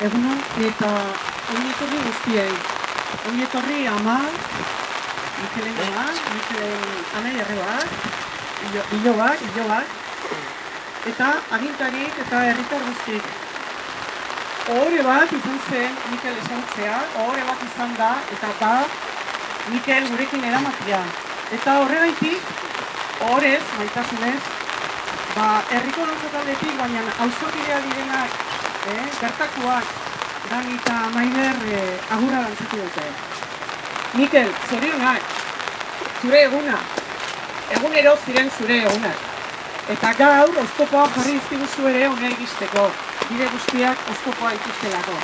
Egunon, eta onietorri guztiei. Onietorri ama, Mikelen ama, Mikelen anai arrebak, ilobak, eta agintarik eta herritar guztik. Ohore bat izan zen Mikel esantzea, ohore bat izan da, eta da Mikel gurekin eramatia. Eta horregaitik, ohorez, maitasunez, herriko dantzataldetik, baina auzokidea direnak, bertakoak, Dani eta Maider agurra dantzatu dute. Mikel, zorionak, zure eguna, egunero ziren zure egunak. Eta gaur, oztopoa jarri izkiguzu ere hona iristeko, bide guztiak oztopoa ikustelako.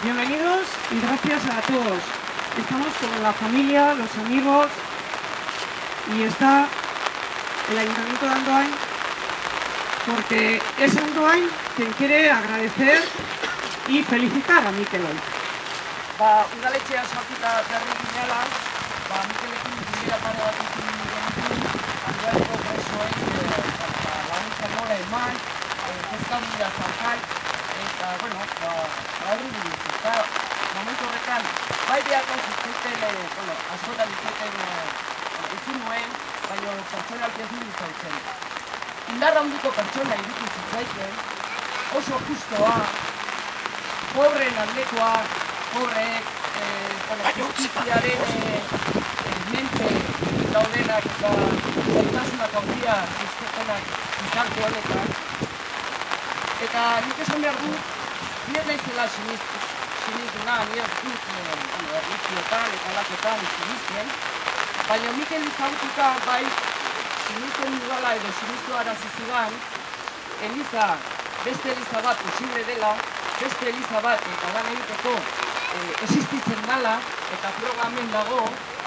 Bienvenidos y gracias a todos. Estamos con la familia, los amigos, y está el Ayuntamiento de Andoain, porque es Andoain quien quiere agradecer y felicitar a Mikel hoy. Udaletxea sartuta berri ginela, Mikelekin bilera pare bat egin genitu, Andoaineko presoei laguntza nola eman, kezkabila zanjai, eta, horri buruz. Eta, momentu horretan, bai beharko zitzaiten, askotan ditzaten utzi nuen, baina pertsonalki ez nuen izautzen. Indarra handiko pertsona irutu zitzaiten, oso justoa, pobreen atlekoa, pobreek, justiziaren menpe daudenak eta zaitasunak handia izketenak gizarte honetan. Eta nik esan behar du, nire naizela sinistuna, nire dut erriziotan eta laketan sinistien, baina Mikel izaututa bai sinisten dudala edo sinistu arazizidan, Eliza, beste Eliza bat posible dela, beste Eliza bat eta lan egiteko existitzen dela, eta programen dago,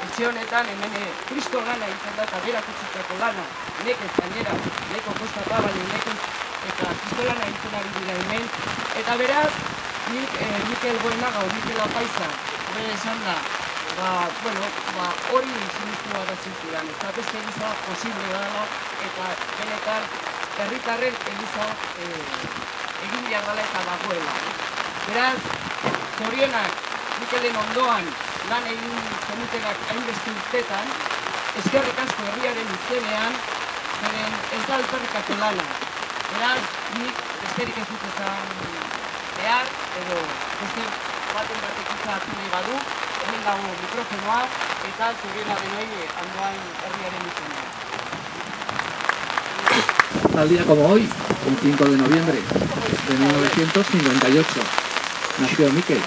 etxe honetan hemen Kristo lana egiten da eta berak utzitako lana, nekez gainera, neko Kosta Tabale, nekez eta Kristo lana egiten ari dira hemen, eta beraz, Mikel Buenaga, Mikel Apaiza, hori esan da, hori sinistu arazizidan, eta beste Eliza posible dela, eta benetan, herritarren Eliza egin behar dela eta dagoela. Beraz, zorionak Mikelen ondoan lan egin zenutenak hainbeste urtetan, eskerrik asko herriaren izenean, zeren ez da alperrikatu lana. Beraz, nik besterik ez dut ezan behar, edo beste baten batek hartu nahi badu, hemen dago mikrofonoa, eta zoriona denoi Andoain herriaren izenean. Tal día como hoy, un 5 de noviembre de 1958, nació Mikel.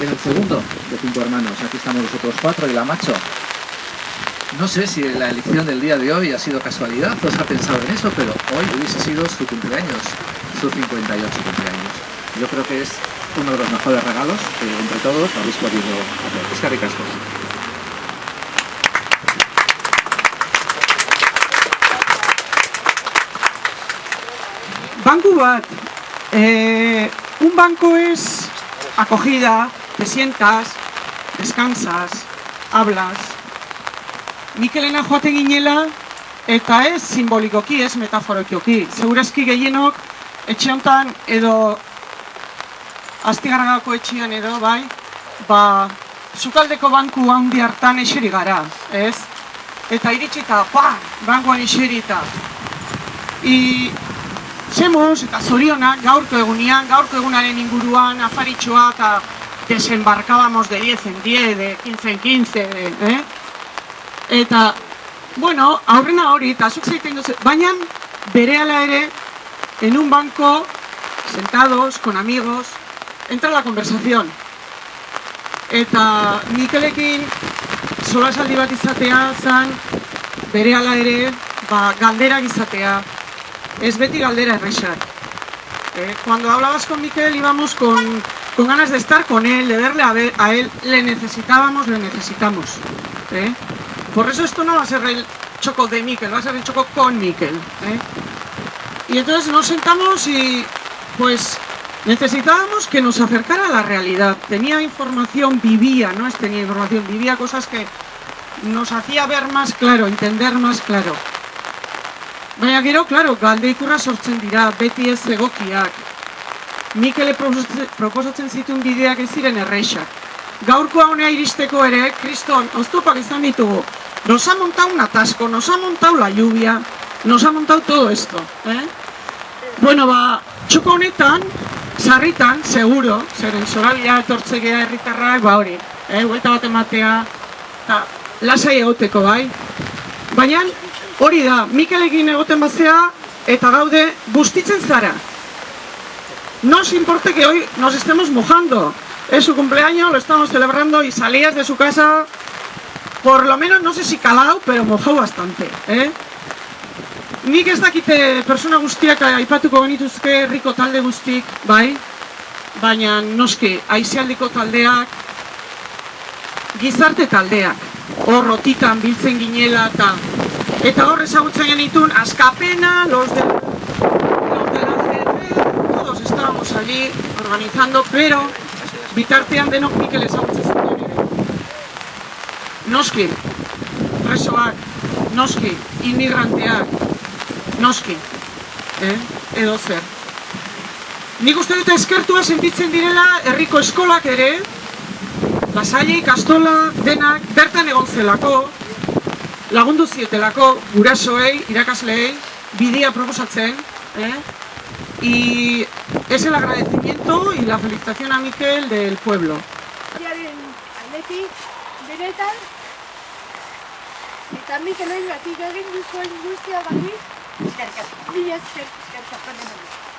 Era el segundo de 5 hermanos. Aquí estamos los otros 4 y la macho. No sé si la elección del día de hoy ha sido casualidad o se ha pensado en eso, pero hoy hubiese sido su cumpleaños, su 58 cumpleaños. Yo creo que es uno de los mejores regalos que entre todos habéis podido hacer. Eskerrik asko. Banco bat. Un banco es acogida, te sientas, descansas, hablas. Mikelena joaten ginela, eta ez simbolikoki, ez metaforokioki. Segurazki gehienok, etxe honetan edo Astigarragako etxean edo, sukaldeko banku handi hartan eseri gara, ez? Eta iritsita, bankuan eserita. Semos eta zorionak gaurko egunaren inguruan afaritxoa eta desembarkábamos de 10 en 10, de 15 en 15, Eta, aurrena hori, eta zuk zaiten duzu, baina berehala ere, en un banco, sentados, con amigos, entra la conversación. Eta Mikelekin solasaldi bat izatea zan, berehala ere, galderak izatea. Es beti galdera errexak. Cuando hablabas con Mikel íbamos con ganas de estar con él, de verle a él, le necesitábamos, le necesitamos. Por eso esto no va a ser el choco de Mikel, va a ser el choco con Mikel. Y entonces nos sentamos y pues necesitábamos que nos acercara a la realidad. Tenía información, vivía cosas que nos hacía ver más claro, entender más claro. Baina gero, claro, galdeikurra sortzen dira, beti ez egokiak. Mikele proposatzen zituen bideak ez ziren erreixak. Gaurkoa honea iristeko ere, kriston, oztopak izan ditugu. Nos ha montado un atasco, nos ha montado la lluvia, nos ha montado todo esto. Bueno, txoko honetan, sarritan, seguro, zeren Sorabia etortzegea herritarrak, hori, huelta bat ematea, eta lasai egoteko, bai. Baina, hori da, Mikelekin egoten bazea, eta gaude, bustitzen zara. No os importe que hoy nos estemos mojando. Es su cumpleaños, lo estamos celebrando y salías de su casa, por lo menos, no sé si calado, pero mojado bastante, Nik ez dakite persona guztiak aipatuko genituzke herriko talde guztik, bai? Baina noski, aisialdiko taldeak, gizarte taldeak, hor rotitan biltzen ginela eta hor ezagutzen genitun Askapena, los de la ajedrez, todos estábamos allí organizando, pero bitartean denok Mikel ezagutzen zuten ere. Noski, presoak, noski, inmigranteak, noski, edo zer. Nik uste dut eskertua sentitzen direla herriko eskolak ere, Lasalle, Ikastola, denak, bertan egon zelako, lagundu zietelako gurasoei, irakasleei, bidea proposatzen, y es el agradecimiento y la felicitación a Mikel del pueblo. Aldetik, benetan, eta Mikel hori batik egin duzuen guztia batik, eskerrik asko.